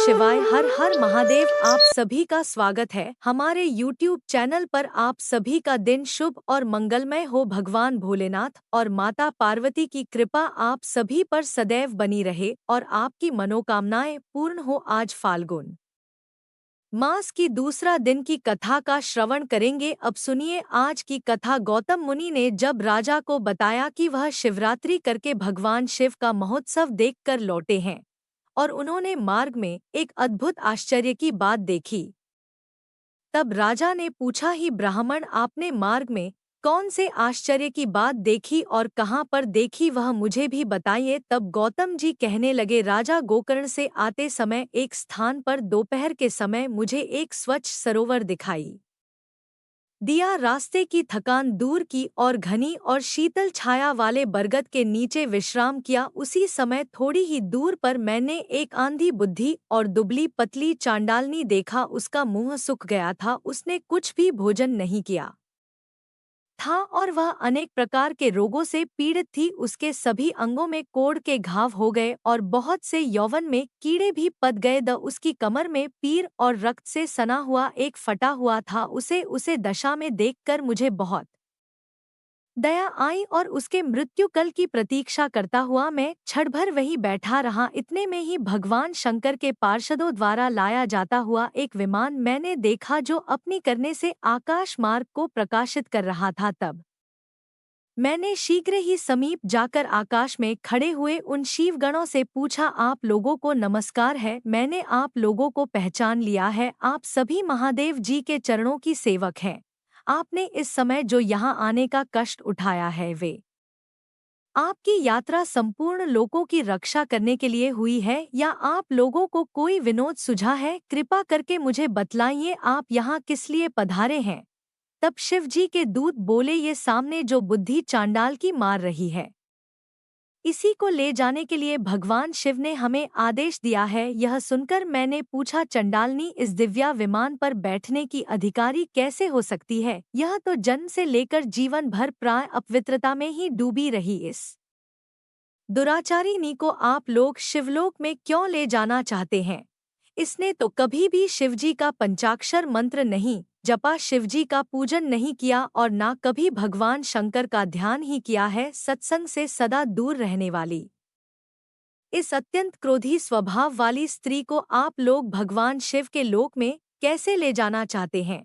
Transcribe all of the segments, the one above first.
शिवाय। हर हर महादेव। आप सभी का स्वागत है हमारे YouTube चैनल पर। आप सभी का दिन शुभ और मंगलमय हो। भगवान भोलेनाथ और माता पार्वती की कृपा आप सभी पर सदैव बनी रहे और आपकी मनोकामनाएं पूर्ण हो। आज फाल्गुन मास की दूसरा दिन की कथा का श्रवण करेंगे। अब सुनिए आज की कथा। गौतम मुनि ने जब राजा को बताया कि वह शिवरात्रि करके भगवान शिव का महोत्सव देखकर लौटे हैं और उन्होंने मार्ग में एक अद्भुत आश्चर्य की बात देखी, तब राजा ने पूछा, ही ब्राह्मण, आपने मार्ग में कौन से आश्चर्य की बात देखी और कहाँ पर देखी, वह मुझे भी बताइए। तब गौतम जी कहने लगे, राजा, गोकर्ण से आते समय एक स्थान पर दोपहर के समय मुझे एक स्वच्छ सरोवर दिखाई दिया। रास्ते की थकान दूर की और घनी और शीतल छाया वाले बरगद के नीचे विश्राम किया। उसी समय थोड़ी ही दूर पर मैंने एक आंधी बुद्धि और दुबली पतली चांडालनी देखा। उसका मुंह सूख गया था, उसने कुछ भी भोजन नहीं किया था और वह अनेक प्रकार के रोगों से पीड़ित थी। उसके सभी अंगों में कोढ़ के घाव हो गए और बहुत से यौवन में कीड़े भी पद गए। उसकी कमर में पीर और रक्त से सना हुआ एक फटा हुआ था। उसे दशा में देखकर मुझे बहुत दया आई और उसके मृत्यु कल की प्रतीक्षा करता हुआ मैं क्षण भर वहीं बैठा रहा। इतने में ही भगवान शंकर के पार्षदों द्वारा लाया जाता हुआ एक विमान मैंने देखा, जो अपनी करने से आकाश मार्ग को प्रकाशित कर रहा था। तब मैंने शीघ्र ही समीप जाकर आकाश में खड़े हुए उन शिवगणों से पूछा, आप लोगों को नमस्कार है। मैंने आप लोगों को पहचान लिया है। आप सभी महादेव जी के चरणों की सेवक हैं। आपने इस समय जो यहाँ आने का कष्ट उठाया है, वे आपकी यात्रा संपूर्ण लोगों की रक्षा करने के लिए हुई है, या आप लोगों को कोई विनोद सुझा है? कृपा करके मुझे बतलाइए, आप यहाँ किस लिए पधारे हैं? तब शिव जी के दूत बोले, ये सामने जो बुद्धि चांडाल की मार रही है, इसी को ले जाने के लिए भगवान शिव ने हमें आदेश दिया है। यह सुनकर मैंने पूछा, चंडालनी इस दिव्या विमान पर बैठने की अधिकारी कैसे हो सकती है? यह तो जन्म से लेकर जीवन भर प्राय अपवित्रता में ही डूबी रही। इस दुराचारिणी को आप लोग शिवलोक में क्यों ले जाना चाहते हैं? इसने तो कभी भी शिवजी का पंचाक्षर मंत्र नहीं जपा, शिवजी का पूजन नहीं किया और ना कभी भगवान शंकर का ध्यान ही किया है। सत्संग से सदा दूर रहने वाली इस अत्यंत क्रोधी स्वभाव वाली स्त्री को आप लोग भगवान शिव के लोक में कैसे ले जाना चाहते हैं?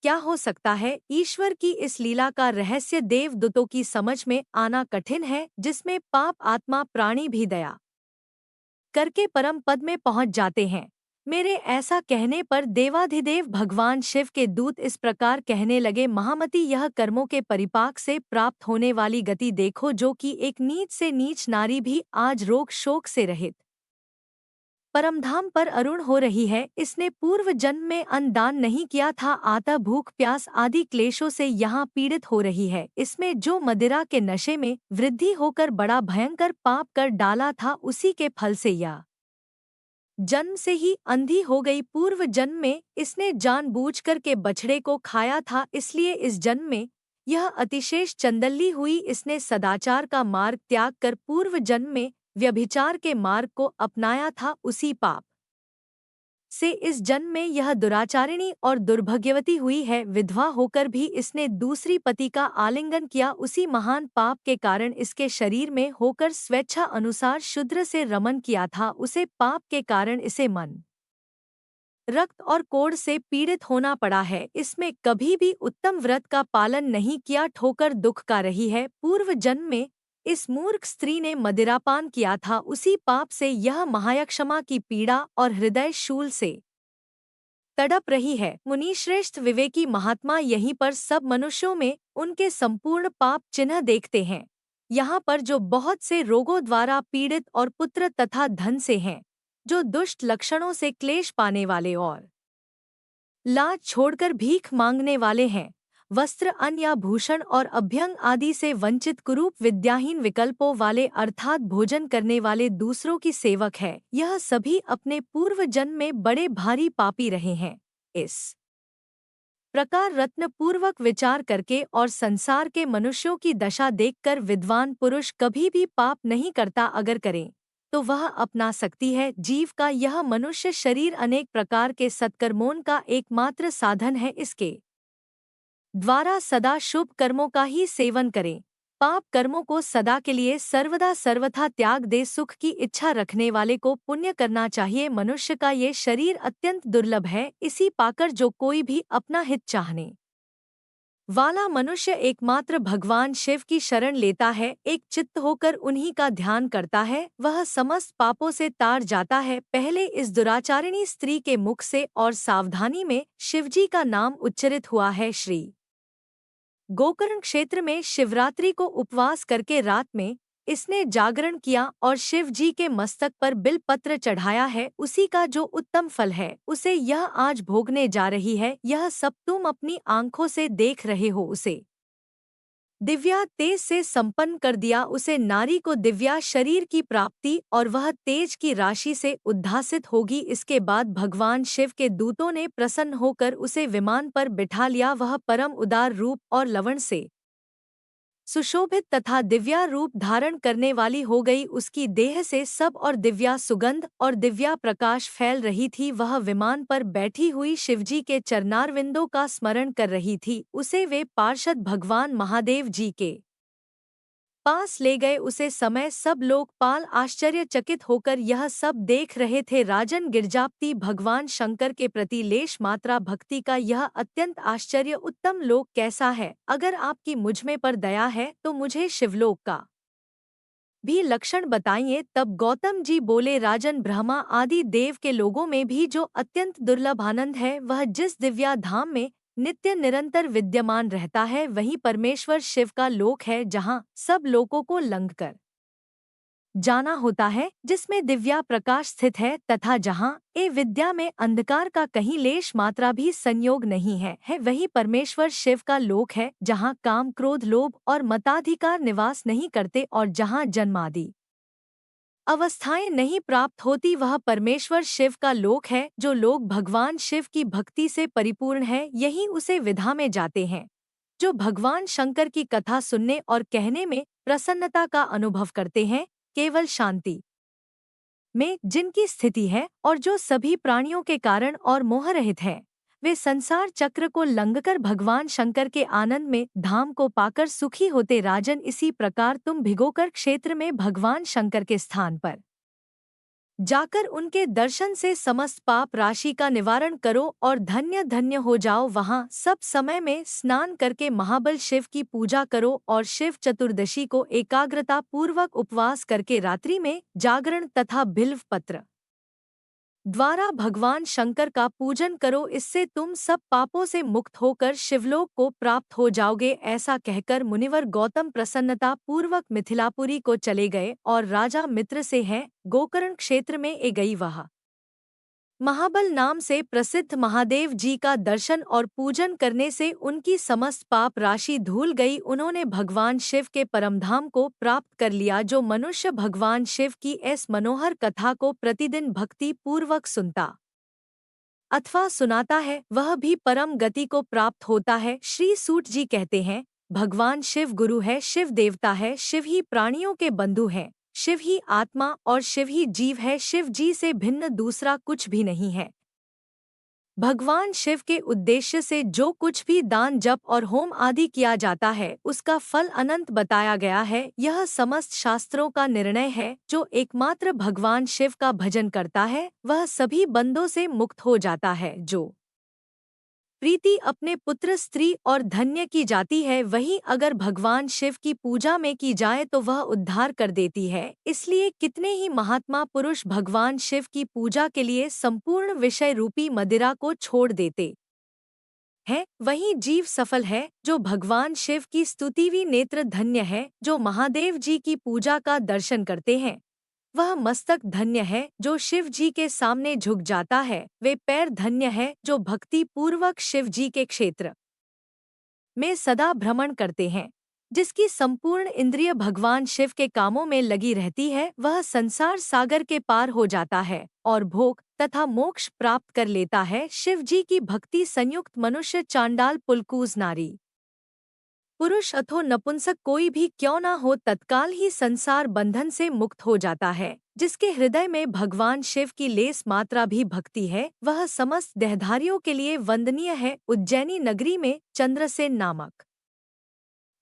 क्या हो सकता है? ईश्वर की इस लीला का रहस्य देवदूतों की समझ में आना कठिन है, जिसमें पाप आत्मा प्राणी भी दया करके परम पद में पहुंच जाते हैं। मेरे ऐसा कहने पर देवाधिदेव भगवान शिव के दूत इस प्रकार कहने लगे, महामती, यह कर्मों के परिपाक से प्राप्त होने वाली गति देखो, जो कि एक नीच से नीच नारी भी आज रोग शोक से रहित परमधाम पर अरुण हो रही है। इसने पूर्व जन्म में अन्न दान नहीं किया था, आता भूख प्यास आदि क्लेशों से यहाँ पीड़ित हो रही है। इसमें जो मदिरा के नशे में वृद्धि होकर बड़ा भयंकर पाप कर डाला था, उसी के फल से यह जन्म से ही अंधी हो गई। पूर्व जन्म में इसने जानबूझकर के बछड़े को खाया था, इसलिए इस जन्म में यह अतिशेष चंदल्ली हुई। इसने सदाचार का मार्ग त्याग कर पूर्व जन्म में व्यभिचार के मार्ग को अपनाया था, उसी पाप से इस जन्म में यह दुराचारिणी और दुर्भाग्यवती हुई है। विधवा होकर भी इसने दूसरी पति का आलिंगन किया, उसी महान पाप के कारण इसके शरीर में होकर स्वेच्छा अनुसार शूद्र से रमन किया था। उसे पाप के कारण इसे मन रक्त और कोढ़ से पीड़ित होना पड़ा है। इसमें कभी भी उत्तम व्रत का पालन नहीं किया, ठोकर दुख का रही है। पूर्व जन्म में इस मूर्ख स्त्री ने मदिरापान किया था, उसी पाप से यह महायक्षमा की पीड़ा और हृदय शूल से तड़प रही है। मुनिश्रेष्ठ विवेकी महात्मा यहीं पर सब मनुष्यों में उनके संपूर्ण पाप चिन्ह देखते हैं। यहाँ पर जो बहुत से रोगों द्वारा पीड़ित और पुत्र तथा धन से हैं, जो दुष्ट लक्षणों से क्लेश पाने वाले और लाज छोड़कर भीख मांगने वाले हैं, वस्त्र अन्न या भूषण और अभ्यंग आदि से वंचित कुरूप विद्याहीन विकल्पों वाले अर्थात भोजन करने वाले दूसरों की सेवक है, यह सभी अपने पूर्व जन्म में बड़े भारी पापी रहे हैं। इस प्रकार रत्न पूर्वक विचार करके और संसार के मनुष्यों की दशा देखकर विद्वान पुरुष कभी भी पाप नहीं करता, अगर करें तो वह अपना सकती है। जीव का यह मनुष्य शरीर अनेक प्रकार के सत्कर्मों का एकमात्र साधन है। इसके द्वारा सदा शुभ कर्मों का ही सेवन करें। पाप कर्मों को सदा के लिए सर्वदा सर्वथा त्याग दे। सुख की इच्छा रखने वाले को पुण्य करना चाहिए। मनुष्य का ये शरीर अत्यंत दुर्लभ है, इसी पाकर जो कोई भी अपना हित चाहने वाला मनुष्य एकमात्र भगवान शिव की शरण लेता है, एक चित्त होकर उन्हीं का ध्यान करता है, वह समस्त पापों से तार जाता है। पहले इस दुराचारिणी स्त्री के मुख से और सावधानी में शिवजी का नाम उच्चरित हुआ है। श्री गोकर्ण क्षेत्र में शिवरात्रि को उपवास करके रात में इसने जागरण किया और शिव जी के मस्तक पर बिल पत्र चढ़ाया है। उसी का जो उत्तम फल है उसे यह आज भोगने जा रही है। यह सब तुम अपनी आंखों से देख रहे हो। उसे दिव्या तेज से संपन्न कर दिया। उसे नारी को दिव्या शरीर की प्राप्ति और वह तेज की राशि से उद्भासित होगी। इसके बाद भगवान शिव के दूतों ने प्रसन्न होकर उसे विमान पर बिठा लिया। वह परम उदार रूप और लवण से सुशोभित तथा दिव्या रूप धारण करने वाली हो गई। उसकी देह से सब और दिव्या सुगंध और दिव्या प्रकाश फैल रही थी। वह विमान पर बैठी हुई शिवजी के चरणारविंदों का स्मरण कर रही थी। उसे वे पार्षद भगवान महादेव जी के पास ले गए। उसे समय सब लोकपाल आश्चर्यचकित होकर यह सब देख रहे थे। राजन गिरजापति, भगवान शंकर के प्रति लेश मात्रा भक्ति का यह अत्यंत आश्चर्य उत्तम लोक कैसा है। अगर आपकी मुझ में पर दया है तो मुझे शिवलोक का भी लक्षण बताइए। तब गौतम जी बोले, राजन, ब्रह्मा आदि देव के लोगों में भी जो अत्यंत दुर्लभ आनंद है, वह जिस दिव्या धाम में नित्य निरंतर विद्यमान रहता है, वही परमेश्वर शिव का लोक है, जहाँ सब लोगों को लंघ कर जाना होता है, जिसमें दिव्या प्रकाश स्थित है तथा जहाँ ए विद्या में अंधकार का कहीं लेश मात्रा भी संयोग नहीं है वही परमेश्वर शिव का लोक है, जहाँ काम क्रोध लोभ और मताधिकार निवास नहीं करते और जहाँ जन्मादि अवस्थाएं नहीं प्राप्त होती, वह परमेश्वर शिव का लोक है। जो लोग भगवान शिव की भक्ति से परिपूर्ण है, यही उसे विधा में जाते हैं। जो भगवान शंकर की कथा सुनने और कहने में प्रसन्नता का अनुभव करते हैं, केवल शांति में जिनकी स्थिति है और जो सभी प्राणियों के कारण और मोहरहित है, वे संसार चक्र को लंघकर भगवान शंकर के आनंद में धाम को पाकर सुखी होते। राजन, इसी प्रकार तुम भिगोकर क्षेत्र में भगवान शंकर के स्थान पर जाकर उनके दर्शन से समस्त पाप राशि का निवारण करो और धन्य धन्य हो जाओ। वहाँ सब समय में स्नान करके महाबल शिव की पूजा करो और शिव चतुर्दशी को एकाग्रता पूर्वक उपवास करके रात्रि में जागरण तथा बिल्व पत्र द्वारा भगवान शंकर का पूजन करो। इससे तुम सब पापों से मुक्त होकर शिवलोक को प्राप्त हो जाओगे। ऐसा कहकर मुनिवर गौतम प्रसन्नता पूर्वक मिथिलापुरी को चले गए और राजा मित्र से है गोकर्ण क्षेत्र में गई वह महाबल नाम से प्रसिद्ध महादेव जी का दर्शन और पूजन करने से उनकी समस्त पाप राशि धूल गई। उन्होंने भगवान शिव के परमधाम को प्राप्त कर लिया। जो मनुष्य भगवान शिव की इस मनोहर कथा को प्रतिदिन भक्ति पूर्वक सुनता अथवा सुनाता है, वह भी परम गति को प्राप्त होता है। श्री सूत जी कहते हैं, भगवान शिव गुरु है, शिव देवता है, शिव ही प्राणियों के बंधु हैं, शिव ही आत्मा और शिव ही जीव है। शिव जी से भिन्न दूसरा कुछ भी नहीं है। भगवान शिव के उद्देश्य से जो कुछ भी दान जप और होम आदि किया जाता है, उसका फल अनंत बताया गया है। यह समस्त शास्त्रों का निर्णय है। जो एकमात्र भगवान शिव का भजन करता है, वह सभी बंधों से मुक्त हो जाता है। जो प्रीति अपने पुत्र स्त्री और धन्य की जाती है, वही अगर भगवान शिव की पूजा में की जाए तो वह उद्धार कर देती है। इसलिए कितने ही महात्मा पुरुष भगवान शिव की पूजा के लिए संपूर्ण विषय रूपी मदिरा को छोड़ देते हैं। वही जीव सफल है जो भगवान शिव की स्तुतिवी नेत्र धन्य है। जो महादेव जी की पूजा का दर्शन करते हैं, वह मस्तक धन्य है। जो शिव जी के सामने झुक जाता है, वे पैर धन्य है। जो भक्ति पूर्वक शिव जी के क्षेत्र में सदा भ्रमण करते हैं, जिसकी संपूर्ण इंद्रिय भगवान शिव के कामों में लगी रहती है, वह संसार सागर के पार हो जाता है और भोग तथा मोक्ष प्राप्त कर लेता है। शिव जी की भक्ति संयुक्त मनुष्य, चांडाल, पुलकूज, नारी पुरुष अथो नपुंसक कोई भी क्यों ना हो, तत्काल ही संसार बंधन से मुक्त हो जाता है। जिसके हृदय में भगवान शिव की लेस मात्रा भी भक्ति है, वह समस्त देहधारियों के लिए वंदनीय है। उज्जैनी नगरी में चंद्रसेन नामक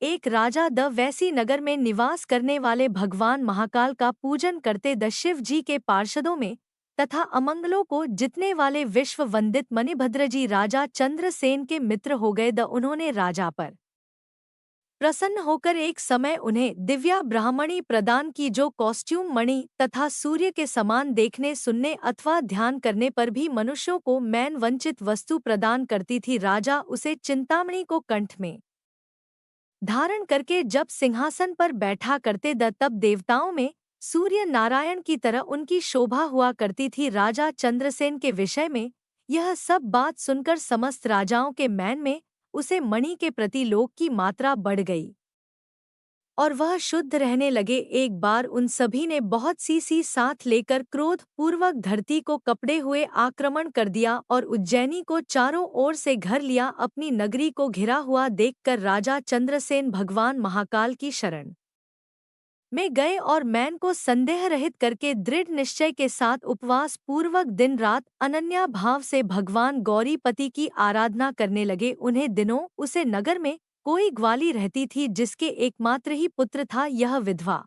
एक राजा द वैसी नगर में निवास करने वाले भगवान महाकाल का पूजन करते द शिव जी के पार्षदों में तथा अमंगलों को जितने वाले विश्व वंदित मणिभद्र जी राजा चंद्रसेन के मित्र हो गए। उन्होंने राजा पर प्रसन्न होकर एक समय उन्हें दिव्या ब्राह्मणी प्रदान की, जो कॉस्ट्यूम मणि तथा सूर्य के समान देखने, सुनने अथवा ध्यान करने पर भी मनुष्यों को मैन वंचित वस्तु प्रदान करती थी। राजा उसे चिंतामणि को कंठ में धारण करके जब सिंहासन पर बैठा करते तब देवताओं में सूर्य नारायण की तरह उनकी शोभा हुआ करती थी। राजा चंद्रसेन के विषय में यह सब बात सुनकर समस्त राजाओं के मैन में उसे मणि के प्रति लोभ की मात्रा बढ़ गई और वह शुद्ध रहने लगे। एक बार उन सभी ने बहुत सी साथ लेकर क्रोध पूर्वक धरती को कपड़े हुए आक्रमण कर दिया और उज्जैनी को चारों ओर से घर लिया। अपनी नगरी को घिरा हुआ देखकर राजा चंद्रसेन भगवान महाकाल की शरण में गए और मैन को संदेह रहित करके दृढ़ निश्चय के साथ उपवास पूर्वक दिन रात अनन्या भाव से भगवान गौरीपति की आराधना करने लगे। उन्हें दिनों उसे नगर में कोई ग्वाली रहती थी जिसके एकमात्र ही पुत्र था। यह विधवा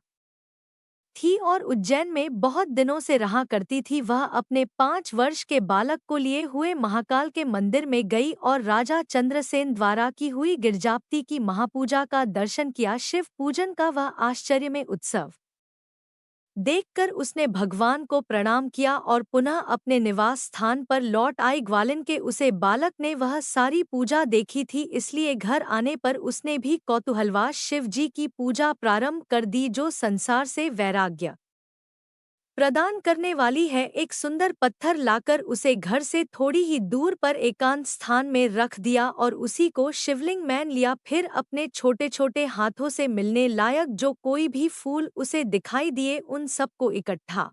थी और उज्जैन में बहुत दिनों से रहा करती थी। वह अपने 5 वर्ष के बालक को लिए हुए महाकाल के मंदिर में गई और राजा चंद्रसेन द्वारा की हुई गिरजापति की महापूजा का दर्शन किया। शिव पूजन का वह आश्चर्य में उत्सव देखकर उसने भगवान को प्रणाम किया और पुनः अपने निवास स्थान पर लौट आई। ग्वालिन के उसे बालक ने वह सारी पूजा देखी थी, इसलिए घर आने पर उसने भी कौतूहलवश शिव जी की पूजा प्रारंभ कर दी, जो संसार से वैराग्य प्रदान करने वाली है। एक सुंदर पत्थर लाकर उसे घर से थोड़ी ही दूर पर एकांत स्थान में रख दिया और उसी को शिवलिंग मान लिया। फिर अपने छोटे छोटे हाथों से मिलने लायक जो कोई भी फूल उसे दिखाई दिए उन सबको इकट्ठा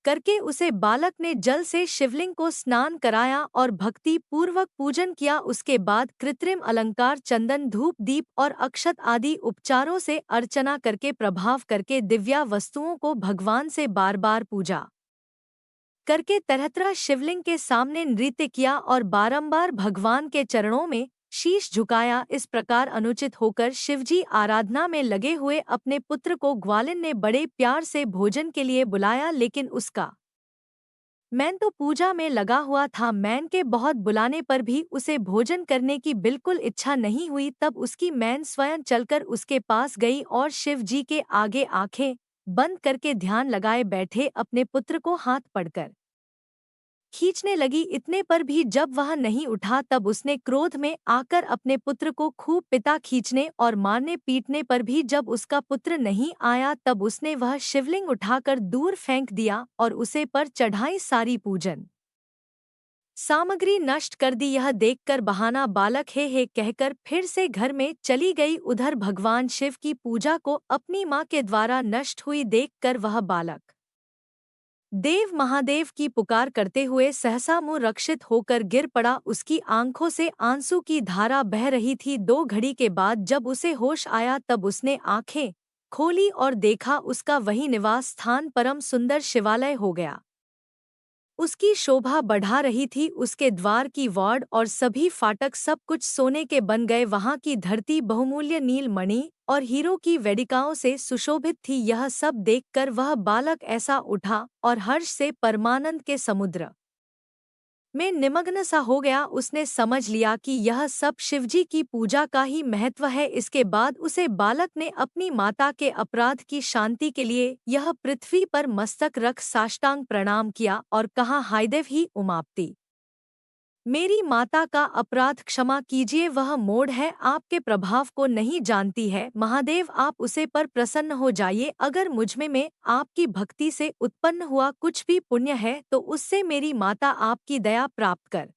करके उसे बालक ने जल से शिवलिंग को स्नान कराया और भक्ति पूर्वक पूजन किया। उसके बाद कृत्रिम अलंकार, चंदन, धूप, दीप और अक्षत आदि उपचारों से अर्चना करके प्रभाव करके दिव्या वस्तुओं को भगवान से बार बार पूजा करके तरह तरह शिवलिंग के सामने नृत्य किया और बारंबार भगवान के चरणों में शीश झुकाया। इस प्रकार अनुचित होकर शिवजी आराधना में लगे हुए अपने पुत्र को ग्वालिन ने बड़े प्यार से भोजन के लिए बुलाया, लेकिन उसका मैन तो पूजा में लगा हुआ था। मैन के बहुत बुलाने पर भी उसे भोजन करने की बिल्कुल इच्छा नहीं हुई। तब उसकी मैन स्वयं चलकर उसके पास गई और शिव जी के आगे आंखें बंद करके ध्यान लगाए बैठे अपने पुत्र को हाथ पकड़कर खींचने लगी। इतने पर भी जब वह नहीं उठा तब उसने क्रोध में आकर अपने पुत्र को खूब पिटा। खींचने और मारने पीटने पर भी जब उसका पुत्र नहीं आया तब उसने वह शिवलिंग उठाकर दूर फेंक दिया और उसे पर चढ़ाई सारी पूजन सामग्री नष्ट कर दी। यह देखकर बहाना बालक हे कहकर फिर से घर में चली गई। उधर भगवान शिव की पूजा को अपनी माँ के द्वारा नष्ट हुई देखकर वह बालक देव महादेव की पुकार करते हुए सहसा मुँह रक्षित होकर गिर पड़ा। उसकी आंखों से आंसू की धारा बह रही थी। 2 घड़ी के बाद जब उसे होश आया तब उसने आंखें खोली और देखा उसका वही निवास स्थान परम सुंदर शिवालय हो गया। उसकी शोभा बढ़ा रही थी। उसके द्वार की वार्ड और सभी फाटक सब कुछ सोने के बन गए। वहां की धरती बहुमूल्य नील मणि और हीरो की वेदिकाओं से सुशोभित थी। यह सब देखकर वह बालक ऐसा उठा और हर्ष से परमानंद के समुद्र में निमग्न सा हो गया। उसने समझ लिया कि यह सब शिवजी की पूजा का ही महत्व है। इसके बाद उसे बालक ने अपनी माता के अपराध की शांति के लिए यह पृथ्वी पर मस्तक रख साष्टांग प्रणाम किया और कहा, हायदेव ही उमापति, मेरी माता का अपराध क्षमा कीजिए। वह मूढ़ है, आपके प्रभाव को नहीं जानती है। महादेव आप उसे पर प्रसन्न हो जाइए। अगर मुझमें में आपकी भक्ति से उत्पन्न हुआ कुछ भी पुण्य है तो उससे मेरी माता आपकी दया प्राप्त कर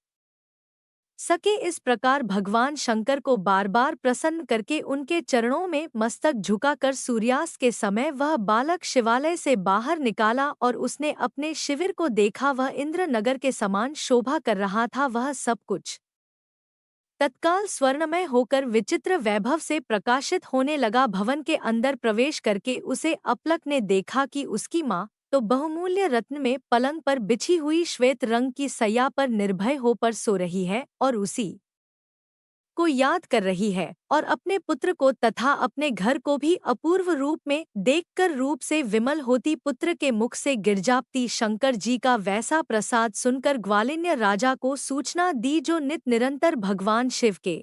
सके। इस प्रकार भगवान शंकर को बार बार प्रसन्न करके उनके चरणों में मस्तक झुकाकर सूर्यास्त के समय वह बालक शिवालय से बाहर निकाला और उसने अपने शिविर को देखा। वह इंद्र नगर के समान शोभा कर रहा था। वह सब कुछ तत्काल स्वर्णमय होकर विचित्र वैभव से प्रकाशित होने लगा। भवन के अंदर प्रवेश करके उसे अपलक ने देखा कि उसकी माँ तो बहुमूल्य रत्न में पलंग पर बिछी हुई श्वेत रंग की सैया पर निर्भय होकर सो रही है और उसी को याद कर रही है और अपने पुत्र को तथा अपने घर को भी अपूर्व रूप में देखकर रूप से विमल होती पुत्र के मुख से गिरजापती शंकर जी का वैसा प्रसाद सुनकर ग्वालिन्य राजा को सूचना दी, जो नित निरंतर भगवान शिव के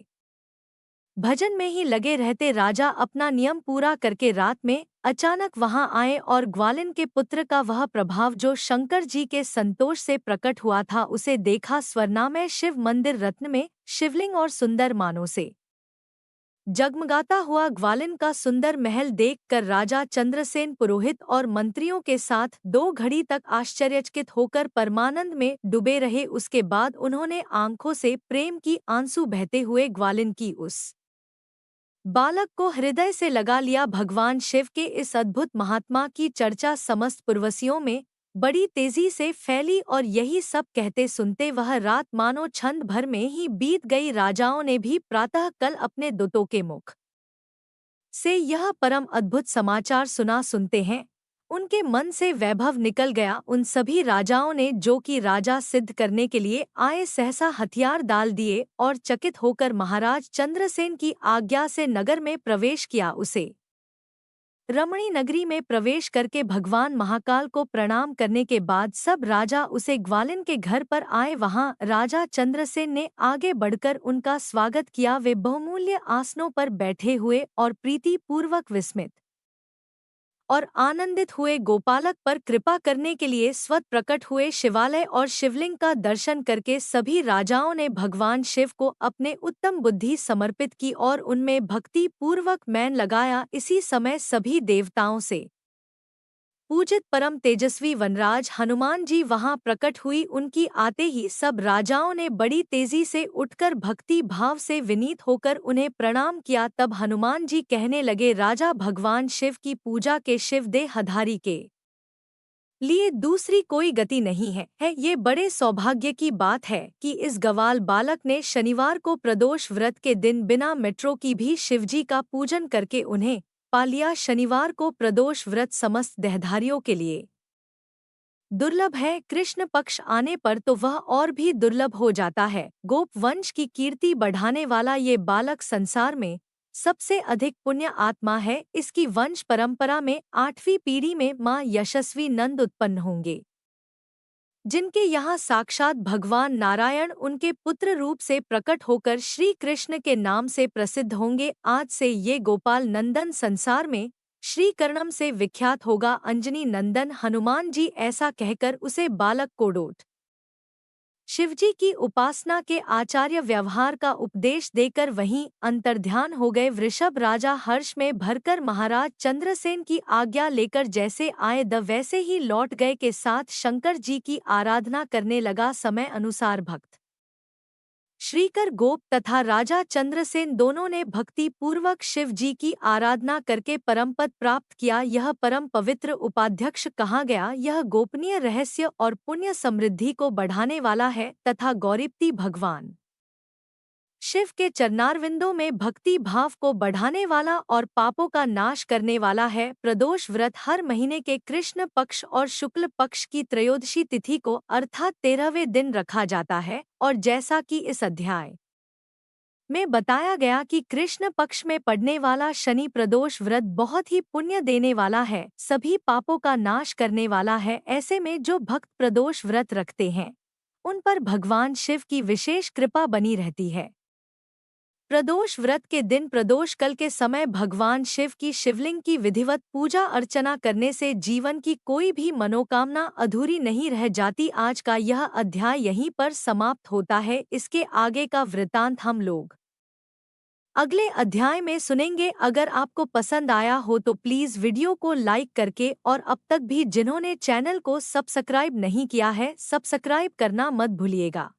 भजन में ही लगे रहते। राजा अपना नियम पूरा करके रात में अचानक वहां आए और ग्वालिन के पुत्र का वह प्रभाव जो शंकर जी के संतोष से प्रकट हुआ था उसे देखा। स्वर्णामय शिव मंदिर रत्न में शिवलिंग और सुंदर मानों से जगमगाता हुआ ग्वालिन का सुंदर महल देखकर राजा चंद्रसेन पुरोहित और मंत्रियों के साथ 2 घड़ी तक आश्चर्यचकित होकर परमानंद में डूबे रहे। उसके बाद उन्होंने आंखों से प्रेम की आंसू बहते हुए ग्वालिन की उस बालक को हृदय से लगा लिया। भगवान शिव के इस अद्भुत महात्मा की चर्चा समस्त पुरवसियों में बड़ी तेजी से फैली और यही सब कहते सुनते वह रात मानो क्षण भर में ही बीत गई। राजाओं ने भी प्रातः कल अपने दूतों के मुख से यह परम अद्भुत समाचार सुनते हैं उनके मन से वैभव निकल गया। उन सभी राजाओं ने जो कि राजा सिद्ध करने के लिए आए सहसा हथियार डाल दिए और चकित होकर महाराज चंद्रसेन की आज्ञा से नगर में प्रवेश किया। उसे रमणी नगरी में प्रवेश करके भगवान महाकाल को प्रणाम करने के बाद सब राजा उसे ग्वालिन के घर पर आए। वहां राजा चंद्रसेन ने आगे बढ़कर उनका स्वागत किया। वे बहुमूल्य आसनों पर बैठे हुए और प्रीति पूर्वक विस्मित और आनंदित हुए। गोपालक पर कृपा करने के लिए स्वतः प्रकट हुए शिवालय और शिवलिंग का दर्शन करके सभी राजाओं ने भगवान शिव को अपने उत्तम बुद्धि समर्पित की और उनमें भक्ति पूर्वक मैन लगाया। इसी समय सभी देवताओं से पूजित परम तेजस्वी वनराज हनुमान जी वहां प्रकट हुई। उनकी आते ही सब राजाओं ने बड़ी तेजी से उठकर भक्ति भाव से विनीत होकर उन्हें प्रणाम किया। तब हनुमान जी कहने लगे, राजा भगवान शिव की पूजा के शिव देहधारी के लिए दूसरी कोई गति नहीं है। ये बड़े सौभाग्य की बात है कि इस गवाल बालक ने शनिवार को प्रदोष व्रत के दिन बिना मेट्रो की भी शिवजी का पूजन करके उन्हें पा लिया। शनिवार को प्रदोष व्रत समस्त देहधारियों के लिए दुर्लभ है। कृष्ण पक्ष आने पर तो वह और भी दुर्लभ हो जाता है। गोप वंश की कीर्ति बढ़ाने वाला ये बालक संसार में सबसे अधिक पुण्य आत्मा है। इसकी वंश परंपरा में 8वीं पीढ़ी में मां यशस्वी नंद उत्पन्न होंगे, जिनके यहाँ साक्षात भगवान नारायण उनके पुत्र रूप से प्रकट होकर श्री कृष्ण के नाम से प्रसिद्ध होंगे। आज से ये गोपाल नंदन संसार में श्री कर्णम से विख्यात होगा। अंजनी नंदन हनुमान जी ऐसा कहकर उसे बालक को डोट शिवजी की उपासना के आचार्य व्यवहार का उपदेश देकर वहीं अंतर्ध्यान हो गए। वृषभ राजा हर्ष में भरकर महाराज चंद्रसेन की आज्ञा लेकर जैसे आए वैसे ही लौट गए के साथ शंकर जी की आराधना करने लगा। समय अनुसार भक्त श्रीकर गोप तथा राजा चंद्रसेन दोनों ने भक्ति पूर्वक शिव जी की आराधना करके परमपद प्राप्त किया। यह परम पवित्र उपाध्यक्ष कहा गया। यह गोपनीय रहस्य और पुण्य समृद्धि को बढ़ाने वाला है तथा गौरीप्ति भगवान शिव के चरणारविंदों में भक्ति भाव को बढ़ाने वाला और पापों का नाश करने वाला है। प्रदोष व्रत हर महीने के कृष्ण पक्ष और शुक्ल पक्ष की त्रयोदशी तिथि को अर्थात 13वें दिन रखा जाता है और जैसा कि इस अध्याय में बताया गया कि कृष्ण पक्ष में पड़ने वाला शनि प्रदोष व्रत बहुत ही पुण्य देने वाला है, सभी पापों का नाश करने वाला है। ऐसे में जो भक्त प्रदोष व्रत रखते हैं उन पर भगवान शिव की विशेष कृपा बनी रहती है। प्रदोष व्रत के दिन प्रदोष कल के समय भगवान शिव की शिवलिंग की विधिवत पूजा अर्चना करने से जीवन की कोई भी मनोकामना अधूरी नहीं रह जाती। आज का यह अध्याय यहीं पर समाप्त होता है। इसके आगे का वृत्तांत हम लोग अगले अध्याय में सुनेंगे। अगर आपको पसंद आया हो तो प्लीज़ वीडियो को लाइक करके और अब तक भी जिन्होंने चैनल को सब्सक्राइब नहीं किया है सब्सक्राइब करना मत भूलिएगा।